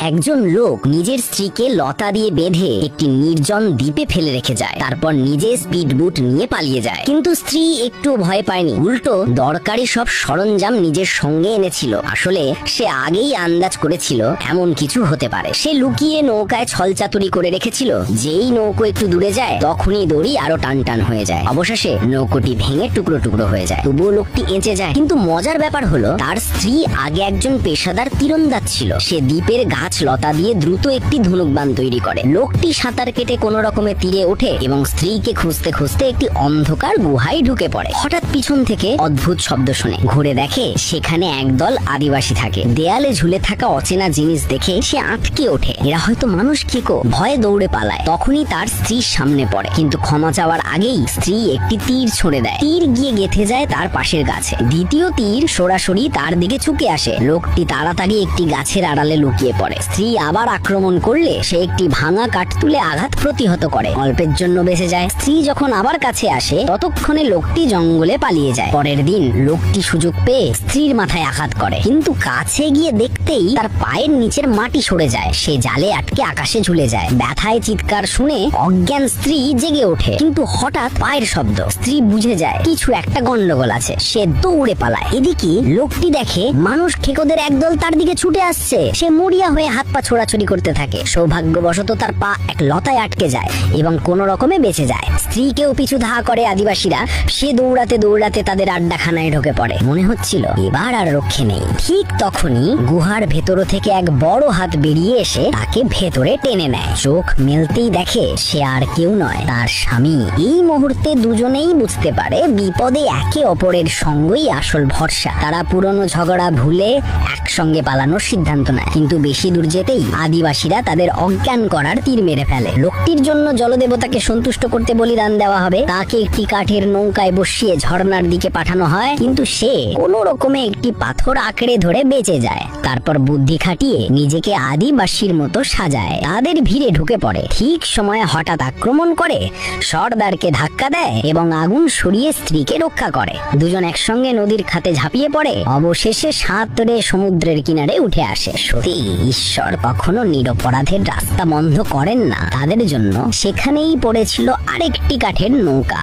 একজন লোক নিজের স্ত্রীকে লতা দিয়ে বেঁধে একটি নির্জন দ্বীপে ফেলে রেখে যায়, তারপর নিজে স্পিড বুট নিয়ে পালিয়ে যায়। কিন্তু স্ত্রী একটু ভয় পায়নি, উল্টো দরকারি সব সরঞ্জাম নিজের সঙ্গে এনেছিল। আসলে সে আগেই আন্দাজ করেছিল এমন কিছু হতে পারে। সে লুকিয়ে নৌকায় ছলচাতুরি করে রেখেছিল। যেই নৌকো একটু দূরে যায় তখনই দড়ি আরো টান টান হয়ে যায়। অবশেষে নৌকোটি ভেঙে টুকরো টুকরো হয়ে যায়। তবুও লোকটি এঁচে যায়। কিন্তু মজার ব্যাপার হলো তার স্ত্রী আগে একজন পেশাদার তীরন্দাজ ছিল। সে দ্বীপের গাছ লতা দিয়ে দ্রুত একটি ধনুকবাণ তৈরি করে। লোকটি সাঁতার কেটে কোন রকমে তীরে ওঠে এবং স্ত্রীকে খুঁজতে খুঁজতে একটি অন্ধকার গুহায় ঢুকে পড়ে। হঠাৎ পিছন থেকে অদ্ভুত শব্দ শুনে ঘুরে দেখে সেখানে একদল আদিবাসী থাকে। দেয়ালে ঝুলে থাকা অচেনা জিনিস দেখে সে আটকে ওঠে। এরা হয়তো মানুষ কেকো। ভয়ে দৌড়ে পালায়। তখনই তার স্ত্রীর সামনে পড়ে, কিন্তু ক্ষমা চাওয়ার আগেই স্ত্রী একটি তীর ছুঁড়ে দেয়। তীর গিয়ে গেঁথে যায় তার পাশের গাছে। দ্বিতীয় তীর সরাসরি তার দিকে ছুকে আসে। লোকটি তাড়াতাড়ি একটি গাছের আড়ালে লুকিয়ে পড়ে। স্ত্রী আবার আক্রমণ করলে সে একটি ভাঙা কাঠ তুলে আঘাত প্রতিহত করে। অল্পের জন্য বেঁচে যায়। স্ত্রী যখন আবার কাছে আসে ততক্ষণে লোকটি জঙ্গলে পালিয়ে যায়। পরের দিন লোকটি সুযোগ পেয়ে স্ত্রীর মাথায় আঘাত করে, কিন্তু কাছে গিয়ে দেখতেই তার পায়ের নিচের মাটি সরে যায়। সে জালে আটকে আকাশে ঝুলে যায়। ব্যথায় চিৎকার শুনে অজ্ঞান স্ত্রী জেগে ওঠে, কিন্তু হঠাৎ পায়ের শব্দ। স্ত্রী বুঝে যায় কিছু একটা গন্ডগোল আছে। সে দৌড়ে পালায়। এদিকে লোকটি দেখে মানুষ খেকোদের একদল তার দিকে ছুটে আসছে। সে মরিয়া হয়ে হাত পা ছোড়াছুড়ি করতে থাকে। সৌভাগ্যবশত তার পা এক লতায় আটকে যায় এবং কোন রকমে বেঁচে যায়। স্ত্রীকেও পিছু ধাওয়া করে আদিবাসীরা। সে দৌড়াতে দৌড়াতে তাদের আড্ডাখানায় ঢুকে পড়ে। মনে হচ্ছিল এবার আর রক্ষে নেই। ঠিক তখনই গুহার ভেতর থেকে এক বড় হাত বেরিয়ে এসে তাকে ভেতরে টেনে নেয়। চোখ মেলতেই দেখে সে আর কেউ নয়, তার স্বামী। এই মুহূর্তে দুজনেই বুঝতে পারে বিপদে একে অপরের সঙ্গই আসল ভরসা। তারা পুরনো ঝগড়া ভুলে একসঙ্গে পালানোর সিদ্ধান্ত নেয়। কিন্তু বেশি দূর যেতেই আদিবাসীরা তাদের অজ্ঞান করার তীর মেরে ফেলে। লোকটির জন্য জলদেবতাকে সন্তুষ্ট করতে বলিদান দেওয়া হবে। তাকে একটি কাঠের নৌকায় বসিয়ে ঝর্ণার দিকে পাঠানো হয়, কিন্তু সে কোন রকমে একটি পাথর আঁকড়ে ধরে বেঁচে যায়। তারপর বুদ্ধি খাটিয়ে নিজেকে আদিবাসীর মতো সাজায়। তাদের ভিড়ে ঢুকে পড়ে। ঠিক সময়ে হঠাৎ আক্রমণ করে, সর্দারকে ধাক্কা দেয় এবং আগুন সরিয়ে স্ত্রীকে রক্ষা করে। দুজন একসঙ্গে নদীর খাতে ঝাঁপিয়ে পড়ে। অবশেষে সাঁতরে সমুদ্রের কিনারে উঠে আসে। সত্যি ঈশ্বর কখনো নিরপরাধের রাস্তা বন্ধ করেন না। তাদের জন্য সেখানেই পড়েছিল আরেকটি কাঠের নৌকা।